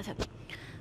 अच्छा,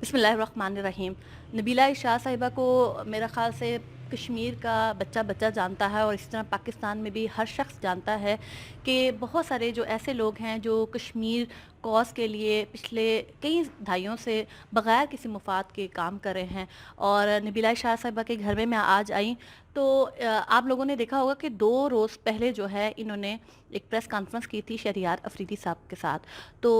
बिस्मिल्लाहिर्रहमानिर्रहीम। नबीला शाह साहिबा को मेरा ख़्याल से कश्मीर का बच्चा बच्चा जानता है और इस तरह पाकिस्तान में भी हर शख्स जानता है कि बहुत सारे जो ऐसे लोग हैं जो कश्मीर कॉज़ के लिए पिछले कई दहाइयों से बग़ैर किसी मुफाद के काम कर रहे हैं। और नबीला शाह साहिबा के घर में मैं आज आई तो आप लोगों ने देखा होगा कि 2 रोज़ पहले जो है इन्होंने एक प्रेस कॉन्फ्रेंस की थी शहरियार अफरीदी साहब के साथ। तो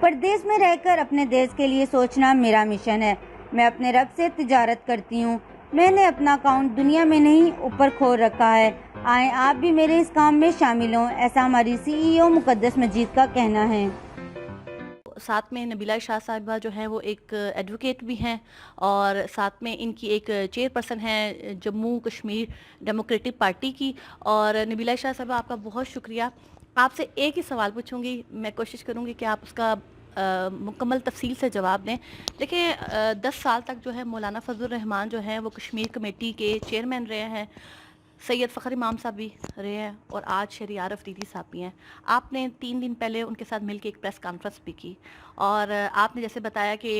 परदेश में रहकर अपने देश के लिए सोचना मेरा मिशन है। मैं अपने रब से तिजारत करती हूँ। मैंने अपना अकाउंट दुनिया में नहीं ऊपर खोल रखा है। आए आप भी मेरे इस काम में शामिल हों, ऐसा हमारी CEO मुकद्दस मजीद का कहना है। साथ में नबीला शाह साहिबा जो हैं वो एक एडवोकेट भी हैं और साथ में इनकी एक चेयरपर्सन हैं जम्मू कश्मीर डेमोक्रेटिक पार्टी की। और नबीला शाह साहिबा आपका बहुत शुक्रिया। आपसे एक ही सवाल पूछूंगी, मैं कोशिश करूंगी कि आप उसका मुकम्मल तफसील से जवाब दें। देखिए 10 साल तक जो है मौलाना फजलुर रहमान जो हैं वो कश्मीर कमेटी के चेयरमैन रहे हैं, सैयद फ़खर इमाम साहब भी रहे हैं और आज शहरियार अफरीदी साहब भी हैं। आपने 3 दिन पहले उनके साथ मिलकर एक प्रेस कॉन्फ्रेंस भी की और आपने जैसे बताया कि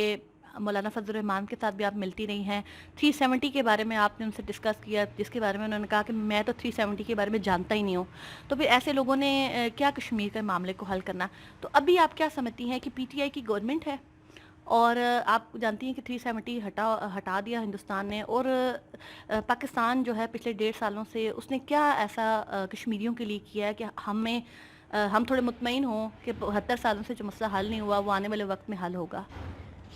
मौलाना फजलुर रहमान के साथ भी आप मिलती रही हैं। 370 के बारे में आपने उनसे डिस्कस किया, जिसके बारे में उन्होंने कहा कि मैं तो 370 के बारे में जानता ही नहीं हूँ। तो फिर ऐसे लोगों ने क्या कश्मीर के मामले को हल करना। तो अभी आप क्या समझती हैं कि PTI की गवर्नमेंट है और आप जानती हैं कि 370 हटा दिया हिंदुस्तान ने और पाकिस्तान जो है पिछले 1.5 सालों से उसने क्या ऐसा कश्मीरियों के लिए किया है कि हम थोड़े मुतमईन हों कि 72 सालों से जो मसला हल नहीं हुआ वो आने वाले वक्त में हल होगा।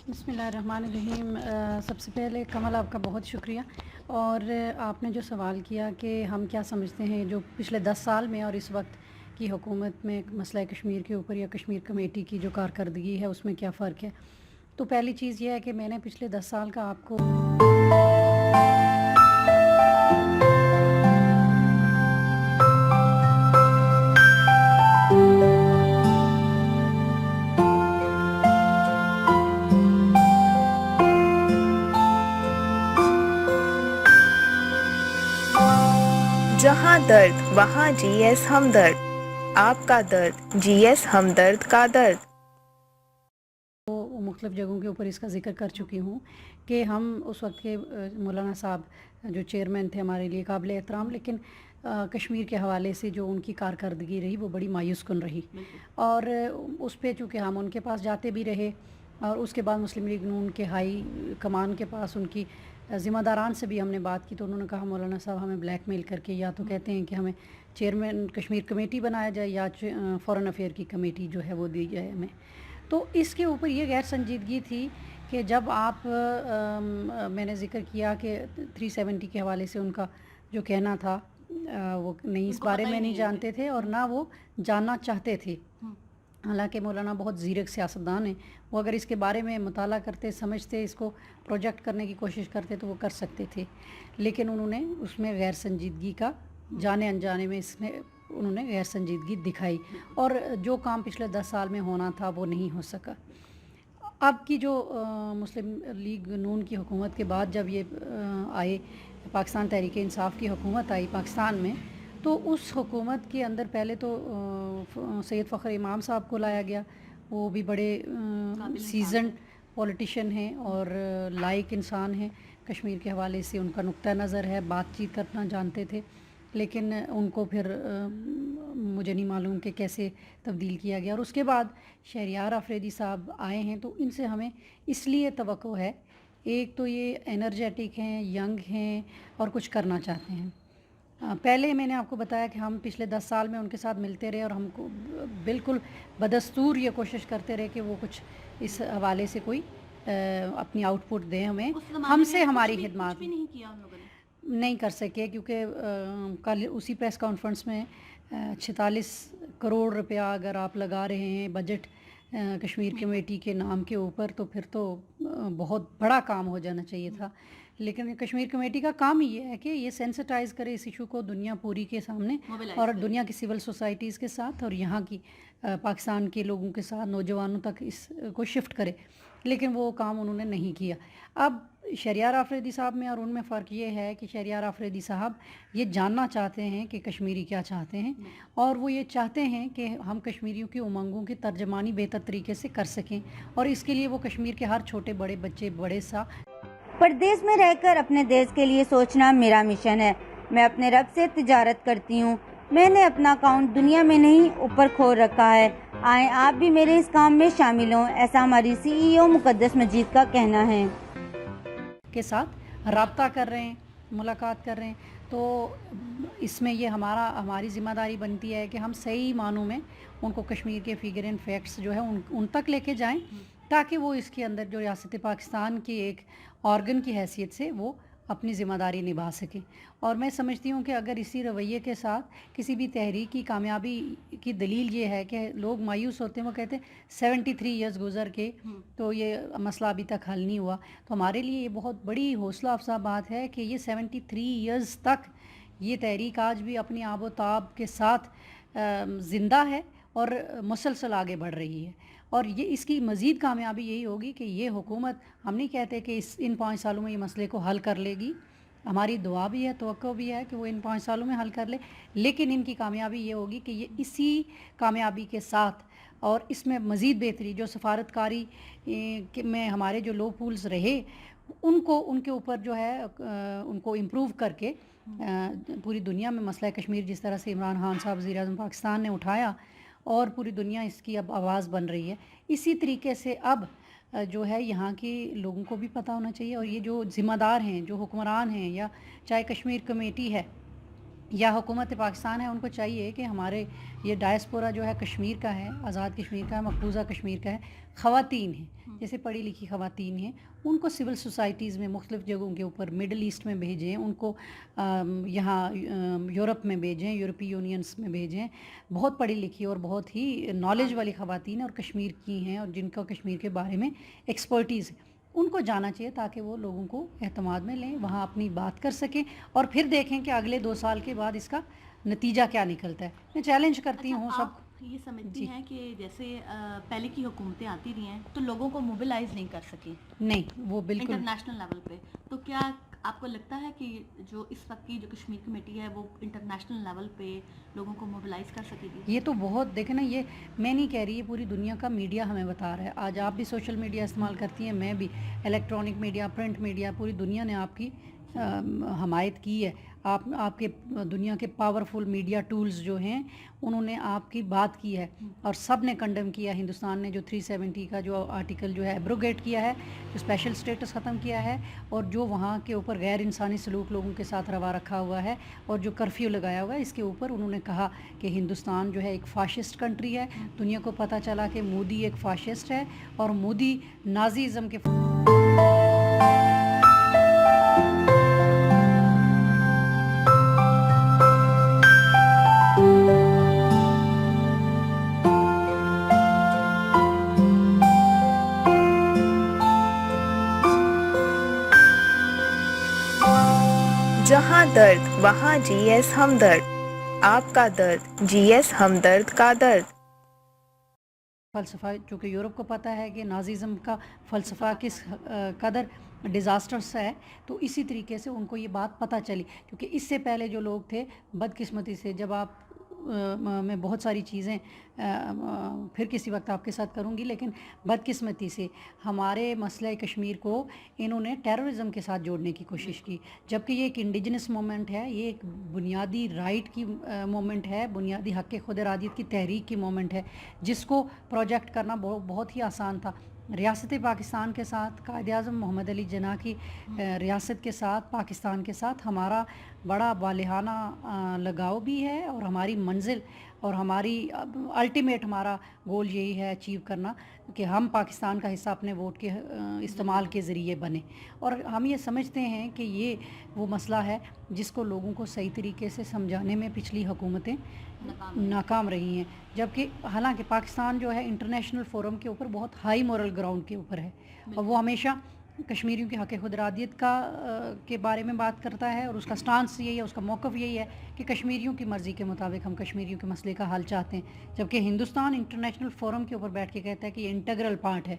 बिस्मिल्लाहिर्रहमानिर्रहीम। सबसे पहले कमल आपका बहुत शुक्रिया। और आपने जो सवाल किया कि हम क्या समझते हैं जो पिछले 10 साल में और इस वक्त की हुकूमत में मसला कश्मीर के ऊपर या कश्मीर कमेटी की जो कारकर्दगी है उसमें क्या फ़र्क है। तो पहली चीज़ यह है कि मैंने पिछले 10 साल का आपको जहाँ दर्द वहाँ GS हमदर्द, आपका दर्द GS हमदर्द का दर्द। मुख्तलिफ़ जगहों के ऊपर इसका ज़िक्र कर चुकी हूँ कि हम उस वक्त के मौलाना साहब जो चेयरमैन थे हमारे लिए काबिल एहतराम, लेकिन कश्मीर के हवाले से जो उनकी कारकर्दगी रही वो बड़ी मायूस कुन रही। और उस पे चूँकि हम उनके पास जाते भी रहे और उसके बाद मुस्लिम लीग नून के हाई कमान के पास उनकी ज़िम्मेदारान से भी हमने बात की तो उन्होंने कहा मौलाना साहब हमें ब्लैकमेल करके या तो कहते हैं कि हमें चेयरमैन कश्मीर कमेटी बनाया जाए या फ़ॉरेन अफेयर की कमेटी जो है वो दी जाए हमें। तो इसके ऊपर ये गैर संजीदगी थी कि जब आप मैंने ज़िक्र किया कि 370 के हवाले से उनका जो कहना था वो नहीं, इस बारे में नहीं जानते थे और ना वो जानना चाहते थे। हालांकि मौलाना बहुत ज़ीरक सियासतदान है, वो अगर इसके बारे में मुताला करते, समझते, इसको प्रोजेक्ट करने की कोशिश करते तो वो कर सकते थे, लेकिन उन्होंने उसमें गैर संजीदगी का जाने अनजाने में इसमें उन्होंने गैर संजीदगी दिखाई और जो काम पिछले 10 साल में होना था वो नहीं हो सका। अब की जो मुस्लिम लीग नून की हुकूमत के बाद जब ये आए पाकिस्तान तहरीक इंसाफ की हुकूमत आई पाकिस्तान में, तो उस हुकूमत के अंदर पहले तो सैयद फ़खर इमाम साहब को लाया गया। वो भी बड़े सीज़न्ड पॉलिटिशियन हैं और लाइक इंसान हैं, कश्मीर के हवाले से उनका नुक्ता नज़र है, बातचीत करना जानते थे, लेकिन उनको फिर मुझे नहीं मालूम कि कैसे तब्दील किया गया। और उसके बाद शहरियार अफरीदी साहब आए हैं तो इनसे हमें इसलिए तवक्को है, एक तो ये एनर्जेटिक हैं, यंग हैं और कुछ करना चाहते हैं। पहले मैंने आपको बताया कि हम पिछले 10 साल में उनके साथ मिलते रहे और हमको बिल्कुल बदस्तूर ये कोशिश करते रहे कि वो कुछ इस हवाले से कोई अपनी आउटपुट दें हमें, हमसे हमारी खिदमत नहीं कर सके क्योंकि कल उसी प्रेस कॉन्फ्रेंस में 46 करोड़ रुपया अगर आप लगा रहे हैं बजट कश्मीर कमेटी के नाम के ऊपर तो फिर तो बहुत बड़ा काम हो जाना चाहिए था। लेकिन कश्मीर कमेटी का काम ये है कि ये सेंसिटाइज़ करे इस इशू को दुनिया पूरी के सामने और दुनिया की सिविल सोसाइटीज़ के साथ और यहाँ की पाकिस्तान के लोगों के साथ नौजवानों तक इसको शिफ्ट करे। لیکن وہ کام انہوں نے نہیں کیا. اب شہریار آفریدی صاحب میں اور ان میں فرق یہ ہے کہ شہریار آفریدی صاحب یہ جاننا چاہتے ہیں کہ کشمیری کیا چاہتے ہیں، اور وہ یہ چاہتے ہیں کہ ہم کشمیریوں کی امنگوں کی ترجمانی بہتر طریقے سے کر سکیں، اور اس کے لیے وہ کشمیر کے ہر چھوٹے بڑے بچے بڑے سا پردیس میں رہ کر اپنے دیش کے لیے سوچنا میرا مشن ہے. میں اپنے رب سے تجارت کرتی ہوں. میں نے اپنا اکاؤنٹ دنیا میں نہیں اوپر کھول رکھا ہے. آئیں آپ بھی میرے اس کام میں شامل ہوں، ایسا ہماری CEO مقدس مجید کا کہنا ہے. کے ساتھ رابطہ کر رہے ہیں، ملاقات کر رہے ہیں. تو اس میں یہ ہماری ذمہ داری بنتی ہے کہ ہم صحیح معنوں میں ان کو کشمیر کے فگر اینڈ فیکٹس جو ہے ان تک لے کے جائیں، تاکہ وہ اس کے اندر جو ریاست پاکستان کی ایک آرگن کی حیثیت سے وہ اپنی ذمہ داری نبھا سکیں. اور میں سمجھتی ہوں کہ اگر اسی رویے کے ساتھ کسی بھی تحریک کی کامیابی کی دلیل یہ ہے کہ لوگ مایوس ہوتے ہیں، وہ کہتے ہیں 73 ایئرز گزر کے تو یہ مسئلہ ابھی تک حل نہیں ہوا. تو ہمارے لیے یہ بہت بڑی حوصلہ افزا بات ہے کہ یہ 73 ایئرز تک یہ تحریک آج بھی اپنی آب و تاب کے ساتھ زندہ ہے اور مسلسل آگے بڑھ رہی ہے. اور یہ اس کی مزید کامیابی یہی ہوگی کہ یہ حکومت، ہم نہیں کہتے کہ ان 5 سالوں میں یہ مسئلے کو حل کر لے گی، ہماری دعا بھی ہے، توقع بھی ہے کہ وہ ان 5 سالوں میں حل کر لے، لیکن ان کی کامیابی یہ ہوگی کہ یہ اسی کامیابی کے ساتھ اور اس میں مزید بہتری، جو سفارتکاری میں ہمارے جو لو پولز رہے ان کے اوپر جو ہے ان کو امپروو کر کے پوری دنیا میں مسئلہ کشمیر جس طرح سے عمران خان صاحب وزیر اعظم پاکستان نے اٹھایا اور پوری دنیا اس کی اب آواز بن رہی ہے، اسی طریقے سے اب جو ہے یہاں کے لوگوں کو بھی پتہ ہونا چاہیے. اور یہ جو ذمہ دار ہیں، جو حکمران ہیں، یا چاہے کشمیر کمیٹی ہے یا حکومت پاکستان ہے، ان کو چاہیے کہ ہمارے یہ ڈائسپورا جو ہے کشمیر کا ہے، آزاد کشمیر کا ہے، مقبوضہ کشمیر کا ہے، خواتین ہیں، جیسے پڑھی لکھی خواتین ہیں، ان کو سول سوسائٹیز میں مختلف جگہوں کے اوپر مڈل ایسٹ میں بھیجیں، ان کو یہاں یورپ میں بھیجیں، یورپی یونینس میں بھیجیں. بہت پڑھی لکھی اور بہت ہی نالج والی خواتین اور کشمیر کی ہیں اور جن کا کشمیر کے بارے میں ایکسپرٹیز ہے، ان کو جانا چاہیے تاکہ وہ لوگوں کو اعتماد میں لیں، وہاں اپنی بات کر سکیں اور پھر دیکھیں کہ اگلے 2 سال کے بعد اس کا نتیجہ کیا نکلتا ہے. میں چیلنج کرتی ہوں سب. یہ سمجھتی ہیں کہ جیسے پہلے کی حکومتیں آتی رہی ہیں تو لوگوں کو موبلائز نہیں کر سکی، نہیں وہ بالکل انٹرنیشنل لیول پہ، تو کیا آپ کو لگتا ہے کہ جو اس وقت کی جو کشمیر کمیٹی ہے وہ انٹرنیشنل لیول پہ لوگوں کو موبلائز کر سکے گی؟ یہ تو بہت دیکھیں نا، یہ میں نہیں کہہ رہی، یہ پوری دنیا کا میڈیا ہمیں بتا رہا ہے. آج آپ بھی سوشل میڈیا استعمال کرتی ہیں، میں بھی، الیکٹرانک میڈیا، پرنٹ میڈیا، پوری دنیا نے آپ کی حمایت کی ہے. آپ کے دنیا کے پاورفل میڈیا ٹولز جو ہیں انہوں نے آپ کی بات کی ہے اور سب نے کنڈم کیا. ہندوستان نے جو 370 کا جو آرٹیکل جو ہے ایبروگیٹ کیا ہے، جو اسپیشل سٹیٹس ختم کیا ہے، اور جو وہاں کے اوپر غیر انسانی سلوک لوگوں کے ساتھ روا رکھا ہوا ہے اور جو کرفیو لگایا ہوا ہے، اس کے اوپر انہوں نے کہا کہ ہندوستان جو ہے ایک فاشسٹ کنٹری ہے. دنیا کو پتہ چلا کہ مودی ایک فاشسٹ ہے اور مودی نازیزم کے جہاں درد وہاں GS ہمدرد، آپ کا درد GS ہمدرد کا درد. فلسفہ، چونکہ یورپ کو پتہ ہے کہ نازیزم کا فلسفہ کس قدر ڈیزاسٹرس ہے، تو اسی طریقے سے ان کو یہ بات پتہ چلی. کیونکہ اس سے پہلے جو لوگ تھے، بدقسمتی سے، جب آپ میں بہت ساری چیزیں پھر کسی وقت آپ کے ساتھ کروں گی، لیکن بدقسمتی سے ہمارے مسئلہ کشمیر کو انہوں نے ٹیررزم کے ساتھ جوڑنے کی کوشش کی، جبکہ یہ ایک انڈیجنس مومنٹ ہے، یہ ایک بنیادی رائٹ کی مومنٹ ہے، بنیادی حق خود ارادیت کی تحریک کی مومنٹ ہے، جس کو پروجیکٹ کرنا بہت ہی آسان تھا. ریاست پاکستان کے ساتھ، قائد اعظم محمد علی جناح کی ریاست کے ساتھ، پاکستان کے ساتھ ہمارا بڑا والہانہ لگاؤ بھی ہے، اور ہماری منزل اور ہماری الٹیمیٹ ہمارا گول یہی ہے اچیو کرنا کہ ہم پاکستان کا حصہ اپنے ووٹ کے استعمال کے ذریعے بنے. اور ہم یہ سمجھتے ہیں کہ یہ وہ مسئلہ ہے جس کو لوگوں کو صحیح طریقے سے سمجھانے میں پچھلی حکومتیں ناکام رہی ہیں. جبکہ حالانکہ پاکستان جو ہے انٹرنیشنل فورم کے اوپر بہت ہائی مورل گراؤنڈ کے اوپر ہے، اور وہ ہمیشہ کشمیریوں کے حق خود ارادیت کے بارے میں بات کرتا ہے، اور اس کا سٹانس یہی ہے، اس کا موقف یہی ہے کہ کشمیریوں کی مرضی کے مطابق ہم کشمیریوں کے مسئلے کا حل چاہتے ہیں. جبکہ ہندوستان انٹرنیشنل فورم کے اوپر بیٹھ کے کہتا ہے کہ یہ انٹیگرل پارٹ ہے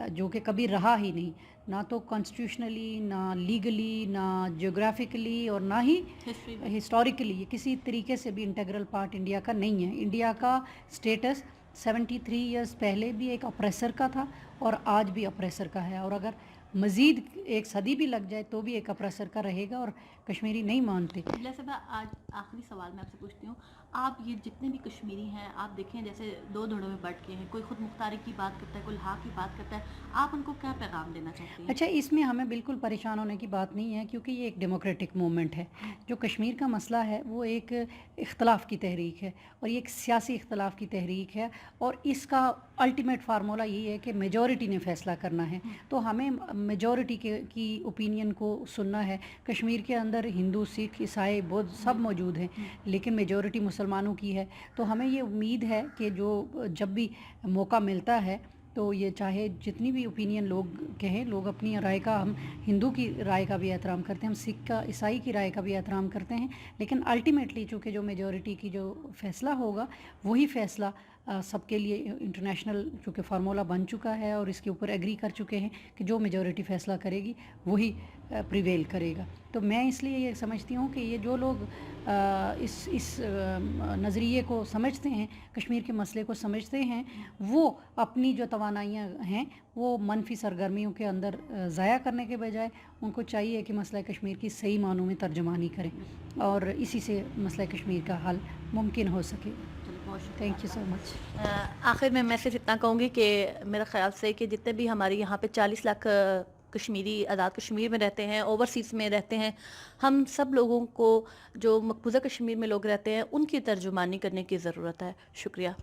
जो कि कभी रहा ही नहीं, ना तो कॉन्स्टिट्यूशनली, ना लीगली, ना जियोग्राफिकली और ना ही हिस्टोरिकली ये किसी तरीके से भी इंटीग्रल पार्ट इंडिया का नहीं है। इंडिया का स्टेटस 73 इयर्स पहले भी एक अप्रेसर का था और आज भी अप्रेसर का है, और अगर मज़ीद एक सदी भी लग जाए तो भी एक अप्रेसर का रहेगा, और कश्मीरी नहीं मानते। जैसे मैं आज आखिरी सवाल मैं आपसे पूछती हूँ, आप ये जितने भी कश्मीरी हैं आप देखें जैसे दो धड़ों में बट के हैं, कोई खुद मुख्तारी की बात करता है, कोई लहा की बात करता है, आप उनको क्या पैगाम देना चाहते हैं? अच्छा, इसमें हमें बिल्कुल परेशान होने की बात नहीं है, क्योंकि ये एक डेमोक्रेटिक मूवमेंट है। जो कश्मीर का मसला है वो एक इख्तलाफ की तहरीक है, और ये एक सियासी इख्तलाफ की तहरीक है, और इसका अल्टीमेट फार्मूला यही है कि मेजॉरिटी ने फ़ैसला करना है। तो हमें मेजॉरिटी की ओपिनियन को सुनना है। कश्मीर के अंदर हिंदू, सिख, ईसाई, बौद्ध सब मौजूद हैं, लेकिन मेजॉरिटी मुसलमानों की है। तो हमें ये उम्मीद है कि जो जब भी मौका मिलता है तो ये चाहे जितनी भी ओपिनियन लोग कहें, लोग अपनी राय का, हम हिंदू की राय का भी एहतराम करते हैं, हम सिख का, ईसाई की राय का भी एहतराम करते हैं, लेकिन अल्टीमेटली चूँकि जो मेजॉरिटी की जो फ़ैसला होगा वही फ़ैसला सबके लिए इंटरनेशनल चूँकि फार्मूला बन चुका है और इसके ऊपर एग्री कर चुके हैं कि जो मेजॉरिटी फ़ैसला करेगी वही प्रिवेल करेगा। तो मैं इसलिए ये समझती हूँ कि ये जो लोग इस नज़रिए को समझते हैं, कश्मीर के मसले को समझते हैं, वो अपनी जो तवानाइयाँ हैं वो मनफी सरगर्मियों के अंदर ज़ाया करने के बजाय उनको चाहिए कि मसला कश्मीर की सही मानों में तर्जमानी करें, और इसी से मसला कश्मीर का हल मुमकिन हो सके। Thank you so much. आखिर में मैं सिर्फ इतना कहूँगी कि मेरे ख़्याल से कि जितने भी हमारे यहाँ पे 40 लाख कश्मीरी आज़ाद कश्मीर में रहते हैं, ओवरसीज़ में रहते हैं, हम सब लोगों को जो मकबूजा कश्मीर में लोग रहते हैं उनकी तर्जुमानी करने की ज़रूरत है। शुक्रिया।